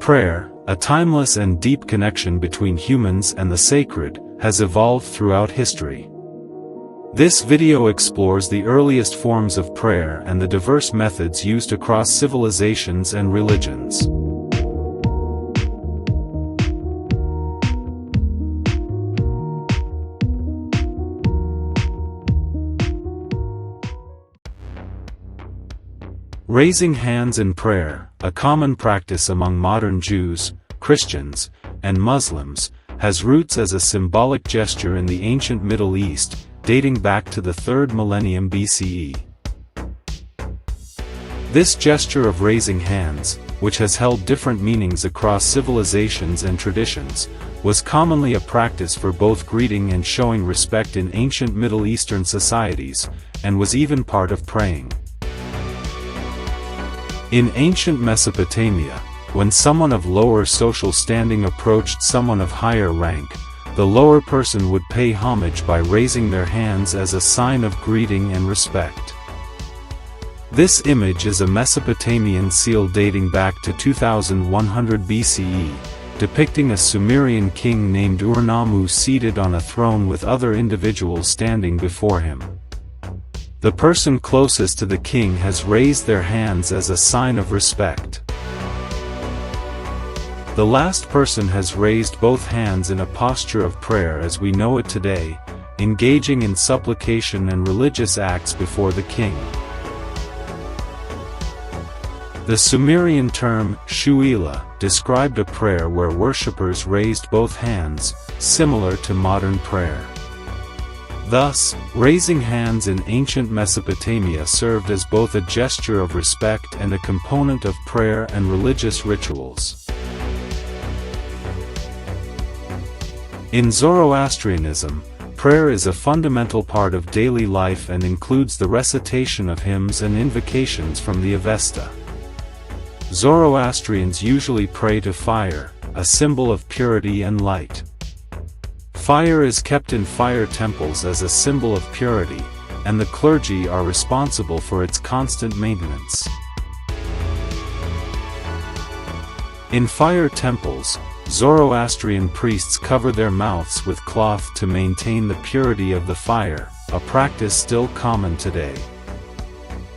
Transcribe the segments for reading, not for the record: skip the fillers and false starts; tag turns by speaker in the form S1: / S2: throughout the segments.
S1: Prayer, a timeless and deep connection between humans and the sacred, has evolved throughout history. This video explores the earliest forms of prayer and the diverse methods used across civilizations and religions. Raising hands in prayer, a common practice among modern Jews, Christians, and Muslims, has roots as a symbolic gesture in the ancient Middle East, dating back to the 3rd millennium BCE. This gesture of raising hands, which has held different meanings across civilizations and traditions, was commonly a practice for both greeting and showing respect in ancient Middle Eastern societies, and was even part of praying. In ancient Mesopotamia, when someone of lower social standing approached someone of higher rank, the lower person would pay homage by raising their hands as a sign of greeting and respect. This image is a Mesopotamian seal dating back to 2100 BCE, depicting a Sumerian king named Ur-Nammu seated on a throne with other individuals standing before him. The person closest to the king has raised their hands as a sign of respect. The last person has raised both hands in a posture of prayer as we know it today, engaging in supplication and religious acts before the king. The Sumerian term, shu'ila, described a prayer where worshippers raised both hands, similar to modern prayer. Thus, raising hands in ancient Mesopotamia served as both a gesture of respect and a component of prayer and religious rituals. In Zoroastrianism, prayer is a fundamental part of daily life and includes the recitation of hymns and invocations from the Avesta. Zoroastrians usually pray to fire, a symbol of purity and light. Fire is kept in fire temples as a symbol of purity, and the clergy are responsible for its constant maintenance. In fire temples, Zoroastrian priests cover their mouths with cloth to maintain the purity of the fire, a practice still common today.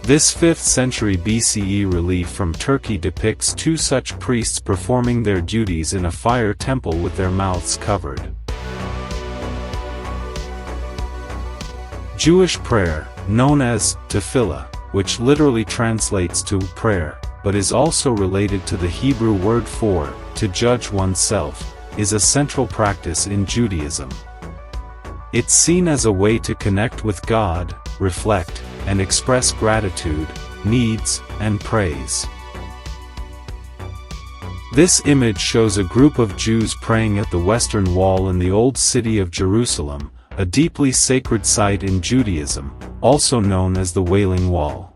S1: This 5th century BCE relief from Turkey depicts two such priests performing their duties in a fire temple with their mouths covered. Jewish prayer, known as tefillah, which literally translates to prayer, but is also related to the Hebrew word for, to judge oneself, is a central practice in Judaism. It's seen as a way to connect with God, reflect, and express gratitude, needs, and praise. This image shows a group of Jews praying at the Western Wall in the Old City of Jerusalem, a deeply sacred site in Judaism, also known as the Wailing Wall.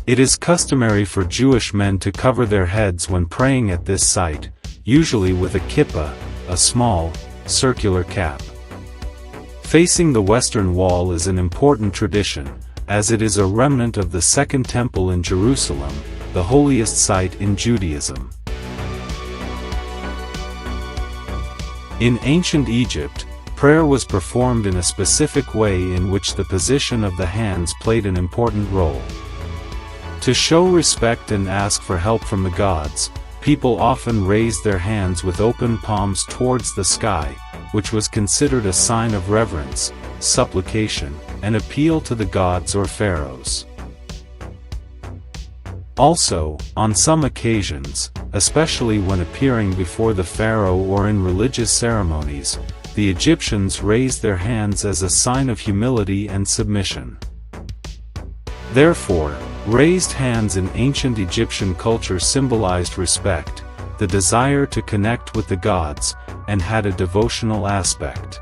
S1: It is customary for Jewish men to cover their heads when praying at this site, usually with a kippah, a small, circular cap. Facing the Western Wall is an important tradition, as it is a remnant of the Second Temple in Jerusalem, the holiest site in Judaism. In ancient Egypt, prayer was performed in a specific way in which the position of the hands played an important role. To show respect and ask for help from the gods, people often raised their hands with open palms towards the sky, which was considered a sign of reverence, supplication, and appeal to the gods or pharaohs. Also, on some occasions, especially when appearing before the pharaoh or in religious ceremonies, the Egyptians raised their hands as a sign of humility and submission. Therefore, raised hands in ancient Egyptian culture symbolized respect, the desire to connect with the gods, and had a devotional aspect.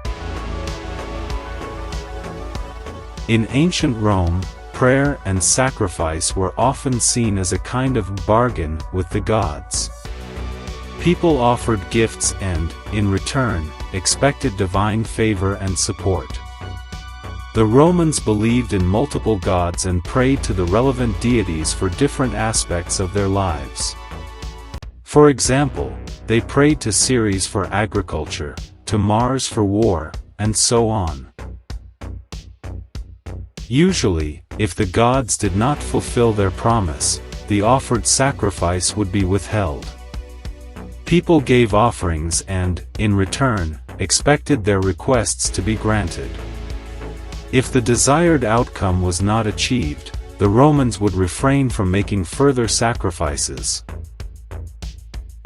S1: In ancient Rome, prayer and sacrifice were often seen as a kind of bargain with the gods. People offered gifts and, in return, expected divine favor and support. The Romans believed in multiple gods and prayed to the relevant deities for different aspects of their lives. For example, they prayed to Ceres for agriculture, to Mars for war, and so on. Usually, if the gods did not fulfill their promise, the offered sacrifice would be withheld. People gave offerings and, in return, expected their requests to be granted. If the desired outcome was not achieved, the Romans would refrain from making further sacrifices.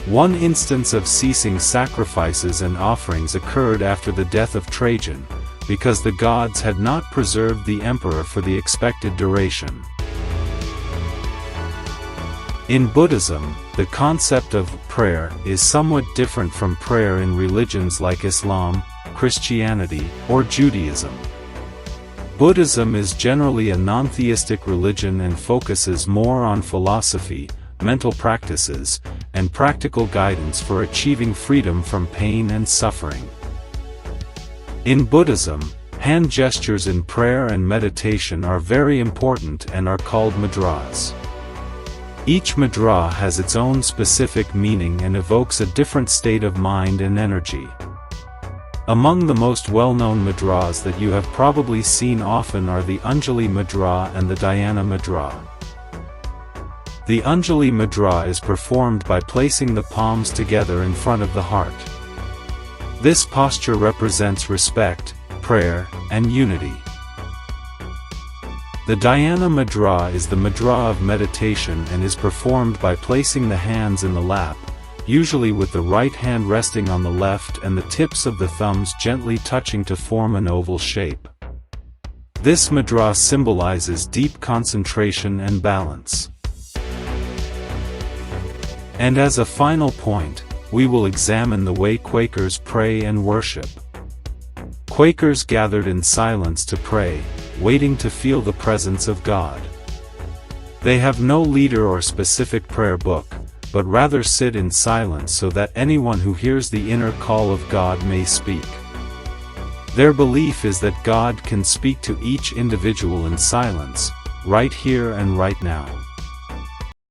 S1: One instance of ceasing sacrifices and offerings occurred after the death of Trajan, because the gods had not preserved the emperor for the expected duration. In Buddhism, the concept of prayer is somewhat different from prayer in religions like Islam, Christianity, or Judaism. Buddhism is generally a non-theistic religion and focuses more on philosophy, mental practices, and practical guidance for achieving freedom from pain and suffering. In Buddhism, hand gestures in prayer and meditation are very important and are called mudras. Each mudra has its own specific meaning and evokes a different state of mind and energy. Among the most well-known mudras that you have probably seen often are the Anjali mudra and the Dhyana mudra. The Anjali mudra is performed by placing the palms together in front of the heart. This posture represents respect, prayer, and unity. The Dhyana mudra is the mudra of meditation and is performed by placing the hands in the lap, usually with the right hand resting on the left and the tips of the thumbs gently touching to form an oval shape. This mudra symbolizes deep concentration and balance. And as a final point, we will examine the way Quakers pray and worship. Quakers gathered in silence to pray, waiting to feel the presence of God. They have no leader or specific prayer book, but rather sit in silence so that anyone who hears the inner call of God may speak. Their belief is that God can speak to each individual in silence, right here and right now.